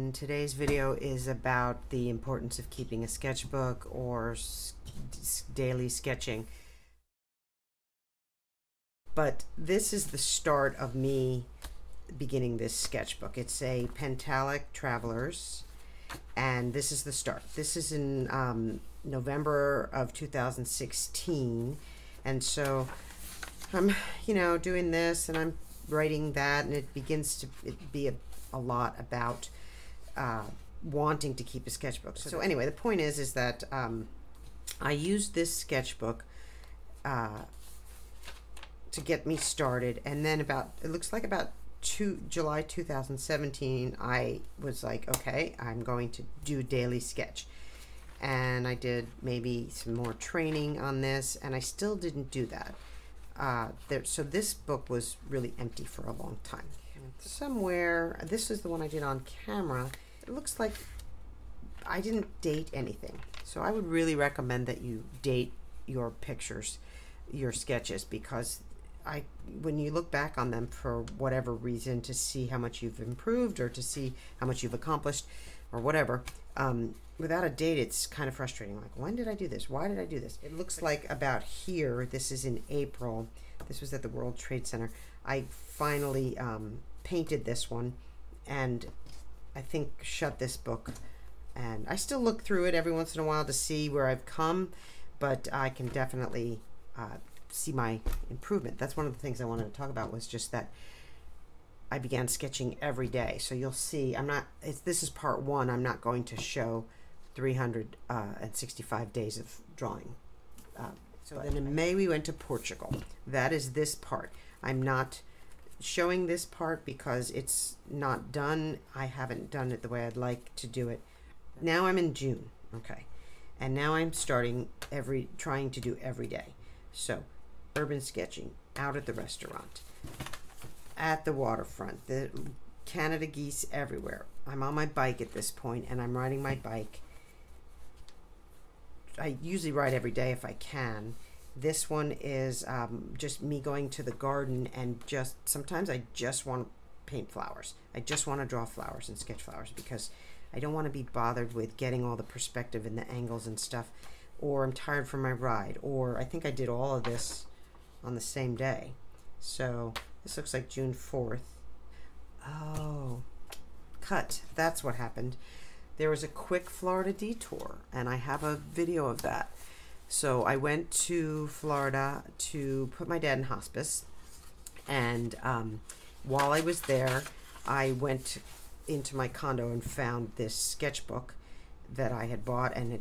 Today's video is about the importance of keeping a sketchbook or daily sketching. But this is the start of me beginning this sketchbook. It's a Pentalic Travelers, and this is the start. This is in November of 2016, and so I'm doing this and I'm writing that, and it begins to be a lot about wanting to keep a sketchbook. So anyway, the point is that I used this sketchbook to get me started, and then it looks like about July 2017, I was like, okay, I'm going to do daily sketch. And I did maybe some more training on this, and I still didn't do that. So this book was really empty for a long time. Somewhere, this is the one I did on camera. It looks like I didn't date anything. So I would really recommend that you date your pictures, your sketches, because when you look back on them for whatever reason, to see how much you've improved or to see how much you've accomplished or whatever, without a date, it's kind of frustrating. Like, when did I do this? Why did I do this? It looks like about here, this is in April. This was at the World Trade Center. I finally painted this one, and I think shut this book. And I still look through it every once in a while to see where I've come, but I can definitely see my improvement. That's one of the things I wanted to talk about, was just that I began sketching every day. So you'll see, this is part one. I'm not going to show 365 days of drawing. So then in May we went to Portugal. That is this part. I'm not showing this part because it's not done. I haven't done it the way I'd like to do it. Now I'm in June, okay, and now I'm starting trying to do every day. So urban sketching, out at the restaurant, at the waterfront, the Canada geese everywhere. I'm on my bike at this point, and I'm riding my bike. I usually ride every day if I can. This one is just me going to the garden, and sometimes I just want to paint flowers. I just want to draw flowers and sketch flowers, because I don't want to be bothered with getting all the perspective and the angles and stuff, or I'm tired from my ride, or I think I did all of this on the same day. So this looks like June 4th. Oh, cut. That's what happened. There was a quick Florida detour, and I have a video of that. So I went to Florida to put my dad in hospice, and while I was there, I went into my condo and found this sketchbook that I had bought, and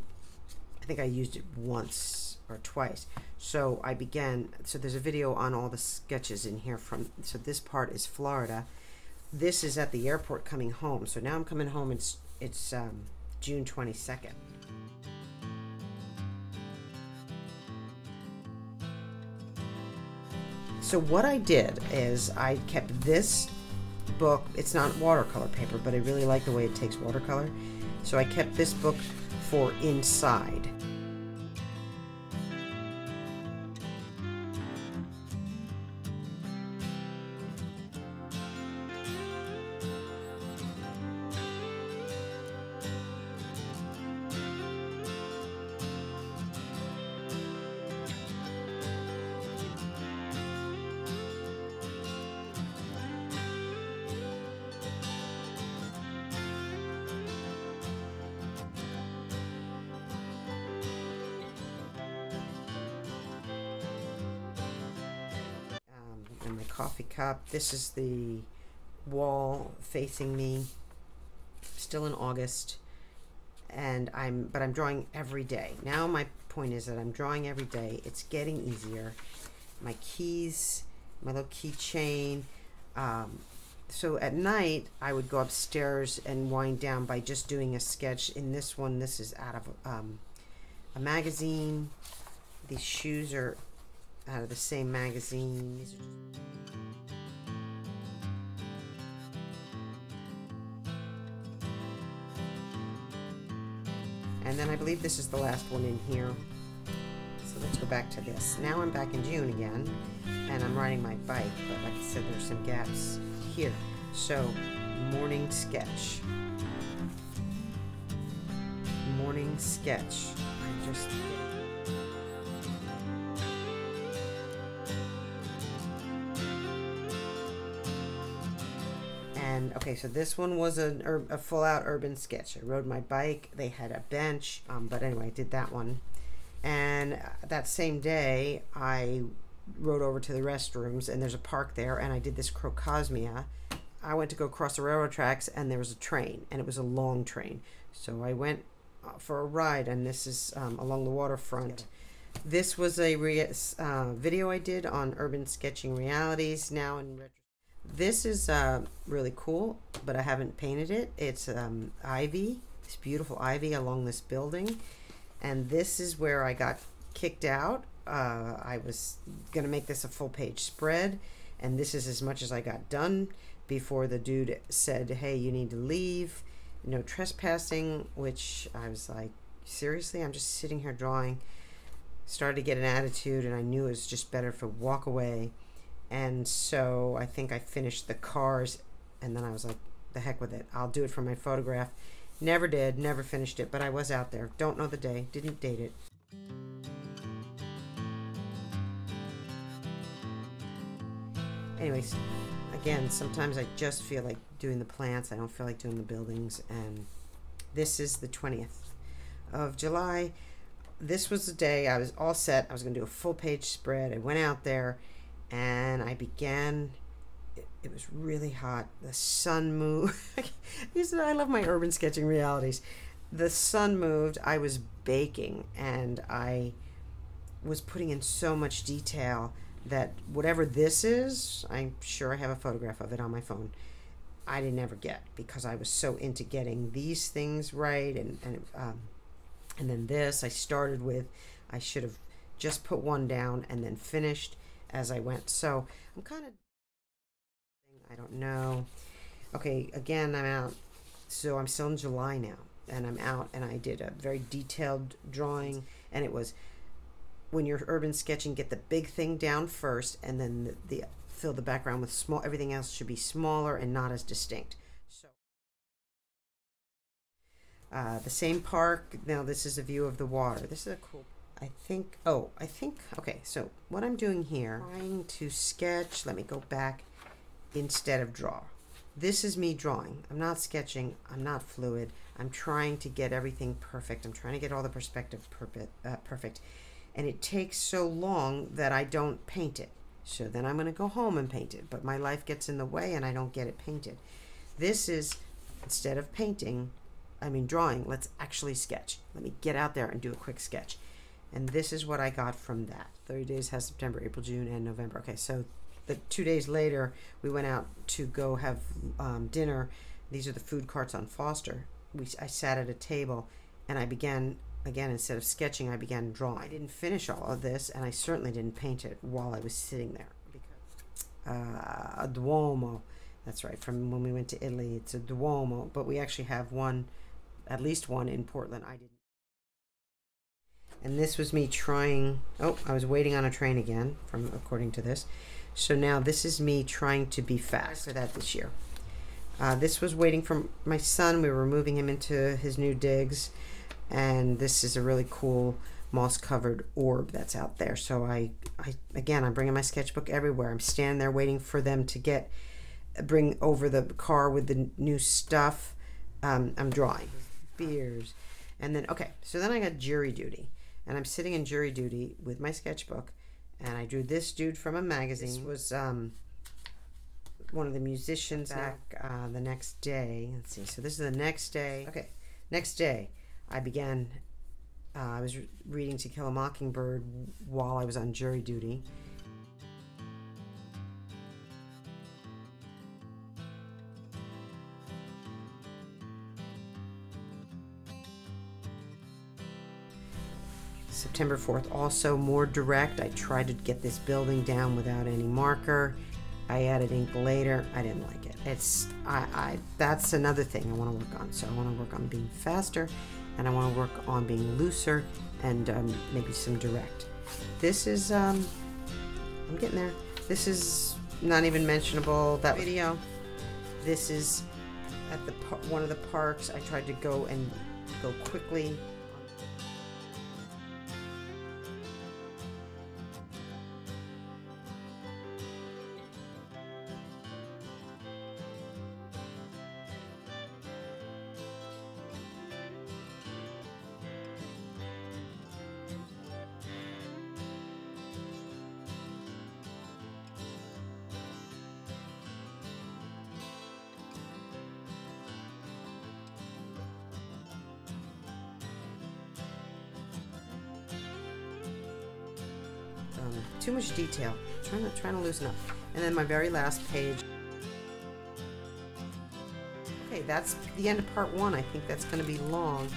I think I used it once or twice. So I began, so there's a video on all the sketches in here so this part is Florida. This is at the airport coming home. So now I'm coming home, it's June 22nd. So what I did is I kept this book. It's not watercolor paper, but I really like the way it takes watercolor. So I kept this book for inside. And my coffee cup. This is the wall facing me, still in August, and I'm drawing every day. Now my point is that I'm drawing every day. It's getting easier. My keys, my little keychain. So at night I would go upstairs and wind down by just doing a sketch. In this one, this is out of a magazine. These shoes are out of the same magazine. And then I believe this is the last one in here. So let's go back to this. Now I'm back in June again, and I'm riding my bike, but like I said, there's some gaps here. So, morning sketch. sketch. I just and okay, so this one was a full-out urban sketch. I rode my bike. They had a bench, but anyway, I did that one. And that same day, I rode over to the restrooms, and there's a park there, and I did this crocosmia. I went to go cross the railroad tracks, and there was a train, and it was a long train. So I went for a ride, and this is along the waterfront. This was a video I did on urban sketching realities. Now in retro, this is really cool, but I haven't painted it. It's ivy, this beautiful ivy along this building, and this is where I got kicked out. I was gonna make this a full-page spread, and this is as much as I got done before the dude said, "Hey, you need to leave. No trespassing," which I was like, seriously? I'm just sitting here drawing. Started to get an attitude, and I knew it was just better to walk away. And so I think I finished the cars, and then I was like, the heck with it. I'll do it for my photograph. Never did, never finished it, but I was out there. Don't know the day, didn't date it. Anyways, again, sometimes I just feel like doing the plants. I don't feel like doing the buildings. And this is the 20th of July. This was the day I was all set. I was going to do a full-page spread. I went out there, and I began. It was really hot. The sun moved. I love my urban sketching realities. The sun moved. I was baking, and I was putting in so much detail that whatever this is, I'm sure I have a photograph of it on my phone, I didn't ever get, because I was so into getting these things right. And then this I started with, I should have just put one down and then finished as I went. So I'm kind of, I don't know. Okay, again, I'm out. So I'm still in July now, and I'm out, and I did a very detailed drawing, and it was, when you're urban sketching, get the big thing down first, and then fill the background with small. Everything else should be smaller and not as distinct. So the same park. Now this is a view of the water. This is a cool. I think. Okay. So what I'm doing here, trying to sketch. Let me go back instead of draw. This is me drawing. I'm not sketching. I'm not fluid. I'm trying to get everything perfect. I'm trying to get all the perspective perfect. And it takes so long that I don't paint it. So then I'm going to go home and paint it. But my life gets in the way, and I don't get it painted. This is, instead of drawing, let's actually sketch. Let me get out there and do a quick sketch. And this is what I got from that. 30 days has September, April, June, and November. Okay, so the 2 days later, we went out to go have dinner. These are the food carts on Foster. I sat at a table, and I began, again, instead of sketching, I began drawing. I didn't finish all of this, and I certainly didn't paint it while I was sitting there. Because a Duomo, that's right, from when we went to Italy, it's a Duomo, but we actually have one, at least one in Portland. I didn't. And this was me trying, I was waiting on a train again, according to this. So now this is me trying to be fast for that this year. This was waiting for my son. We were moving him into his new digs. And this is a really cool moss-covered orb that's out there. So again, I'm bringing my sketchbook everywhere. I'm standing there waiting for them to bring over the car with the new stuff. I'm drawing beers. And then, okay, so then I got jury duty. And I'm sitting in jury duty with my sketchbook. And I drew this dude from a magazine. This was one of the musicians back the next day. Let's see, so this is the next day. Okay, next day. I began, I was reading To Kill a Mockingbird while I was on jury duty. September 4th, also more direct. I tried to get this building down without any marker. I added ink later. I didn't like it. That's another thing I want to work on. So I want to work on being faster, and I want to work on being looser, and maybe some direct. This is, I'm getting there. This is not even mentionable, that video. This is at one of the parks. I tried to go quickly. too much detail. Trying to loosen up. And then my very last page. Okay, that's the end of part 1. I think that's going to be long.